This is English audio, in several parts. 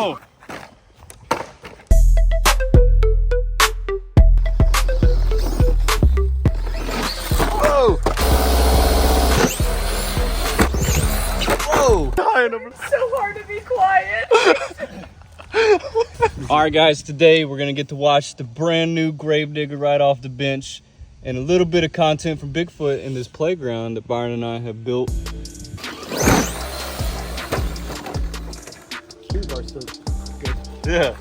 Oh! Whoa! Whoa! It's so hard to be quiet. Alright guys, today we're gonna get to watch the brand new Grave Digger right off the bench and a little bit of content from Bigfoot in this playground that Byron and I have built. Shoes are still good. Yeah.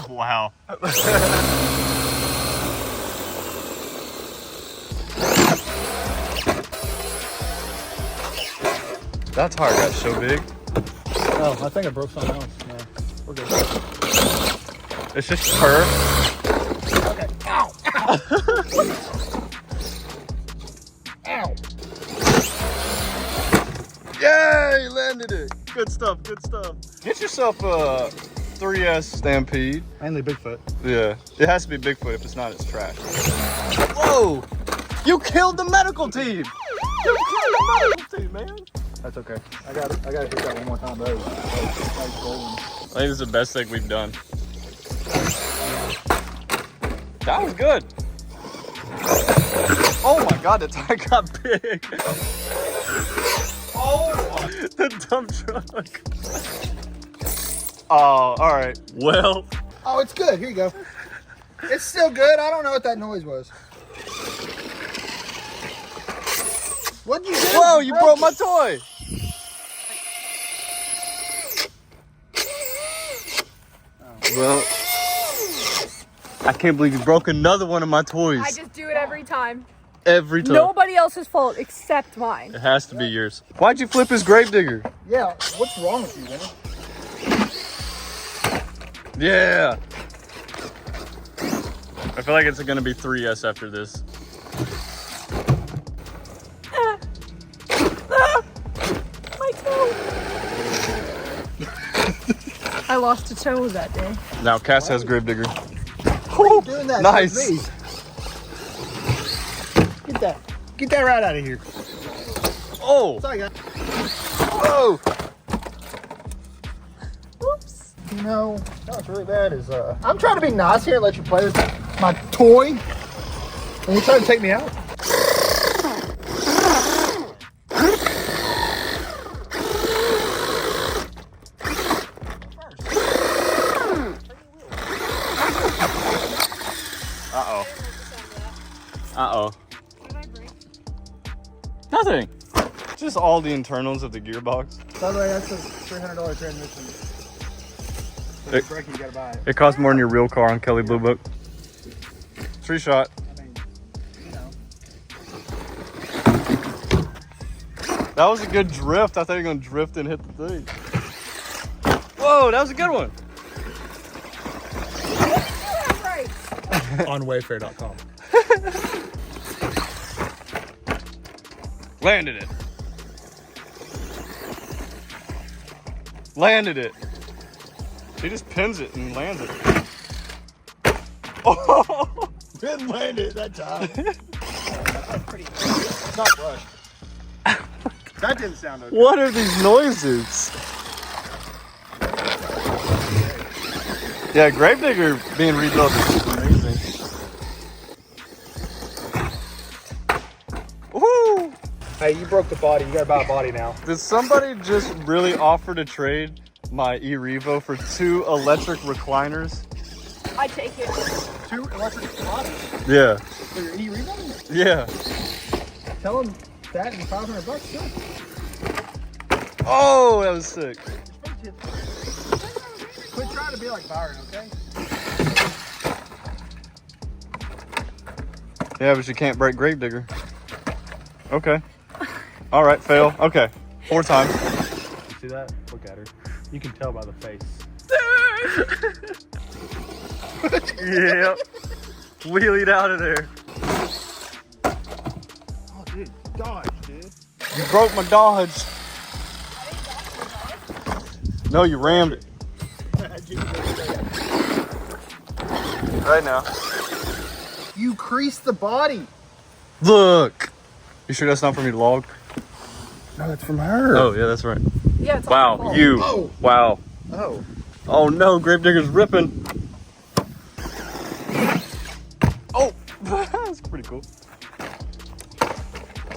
Wow. That tire got so big. Oh, I think I broke something else. No, we're good. It's just her. Okay. Ow! Ow! Ow! Yay! Landed it. Good stuff. Good stuff. Get yourself a 3S Stampede. Mainly Bigfoot. Yeah. It has to be Bigfoot. If it's not, it's trash. Whoa! You killed the medical team. You killed the medical team, man. That's okay. I got to hit that one more time. That was golden. I think this is the best thing we've done. That was good. Oh my god, the tire got big. Oh, the dump truck. Oh, all right. Well. Oh, it's good. Here you go. It's still good. I don't know what that noise was. What'd you do? Whoa, you broke my toy. Well, I can't believe you broke another one of my toys. I just do it every time. Every time. Nobody else's fault except mine. It has to be yours. Why'd you flip his Grave Digger? Yeah, what's wrong with you, man? Yeah. I feel like it's gonna be 3S after this. My toe. I lost a toe that day. Now Cass has Grave Digger. Who doing that? Nice. Get that right out of here. Oh. Sorry, guys. Whoa. Oops. You know, what's really bad is I'm trying to be nice here and let you play with my toy, and you're trying to take me out. Uh-oh. Uh-oh. Nothing. Just all the internals of the gearbox. By the way, that's a $300 transmission. So if it's breaking, you gotta buy it. It costs more than your real car on Kelly Blue Book. 3-shot. I mean, you know. That was a good drift. I thought you were gonna drift and hit the thing. Whoa, that was a good one. On wayfair.com. Landed it. Landed it. He just pins it and lands it. Oh! Didn't land it that time. That's pretty good. It's not rushed. That didn't sound okay. What are these noises? Yeah, Grave Digger being rebuilt is amazing. Woo! Hey, you broke the body. You gotta buy a body now. Did somebody just really offer to trade my E-Revo for 2 electric recliners? I take it. 2 electric bodies Yeah. for your E-Revo? Yeah. Tell them that and $500, sure. Oh, that was sick. Quit trying to be like Byron, okay? Yeah, but you can't break Grave Digger. Okay. All right, fail. Okay. 4 times. See that? Look at her. You can tell by the face. Yep. Wheelied out of there. Oh, dude. Dodge, dude. You broke my Dodge. No, you rammed it. Right now. You creased the body. Look. You sure that's not from your log? No, that's from her. Oh, yeah, that's right. Yeah, it's Wow, all you. Oh. Wow. Oh. Oh no, Grave Digger's ripping. Oh, that's pretty cool.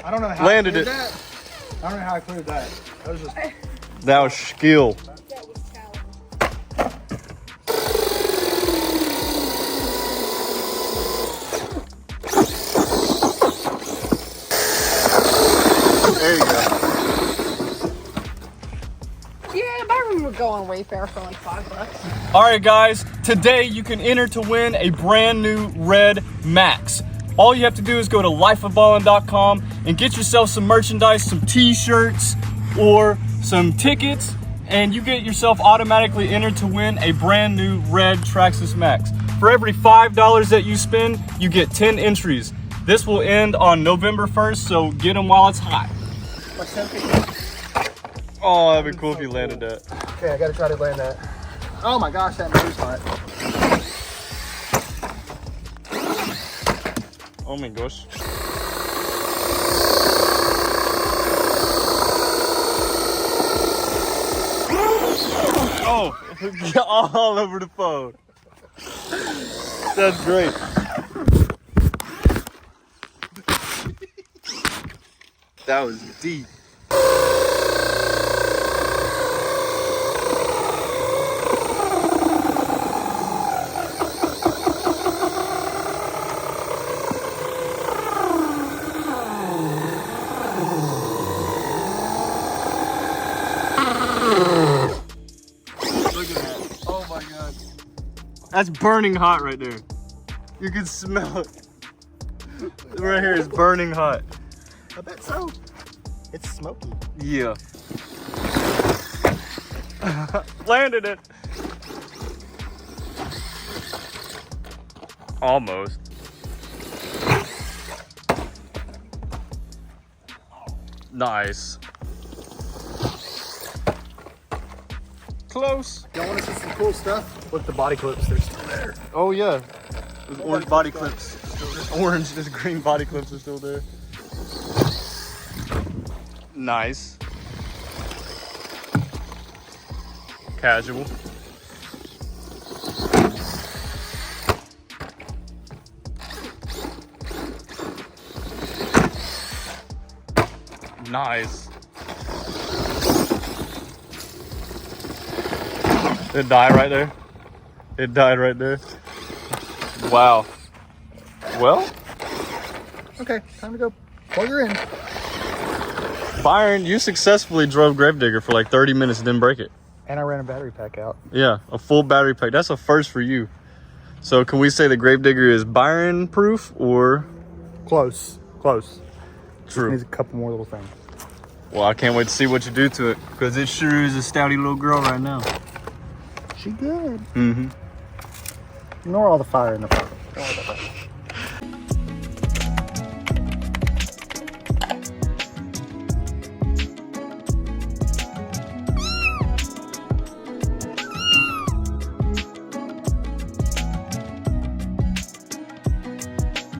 I don't know how Landed I it. cleared that. I don't know how I cleared that. That was just. That was skill. That was challenge. There you go. Yeah, Byron would go on Wayfair for like $5. All right, guys. Today you can enter to win a brand new red Max. All you have to do is go to lifeofballin.com and get yourself some merchandise, some t-shirts or some tickets, and you get yourself automatically entered to win a brand new red Traxxas Maxx. For every $5 that you spend, you get 10 entries. This will end on November 1st, so get them while it's hot. Oh, that'd be cool if you landed that. Okay, I gotta try to land that. Oh my gosh, that moves hot. Oh my gosh. Oh, all over the phone. That's great. That was deep. Look at that. Oh my god. That's burning hot right there. You can smell it. Right here is burning hot. I bet so. It's smoky. Yeah. Landed it. Almost. Nice. Close. Y'all want to see some cool stuff? Look, the body clips, they're still there. Oh yeah. Those orange body clips. There's orange, there's green body clips are still there. Nice. Casual. Nice. It died right there. It died right there. Wow. Well, Okay, time to go plug her in. Byron, you successfully drove Grave Digger for like 30 minutes and didn't break it. And I ran a battery pack out. Yeah, a full battery pack. That's a first for you. So can we say the Grave Digger is Byron-proof or? Close. Close. True. Needs a couple more little things. Well, I can't wait to see what you do to it because it sure is a stouty little girl right now. She good. Mm-hmm. Ignore all the fire in the pocket. Don't worry about that.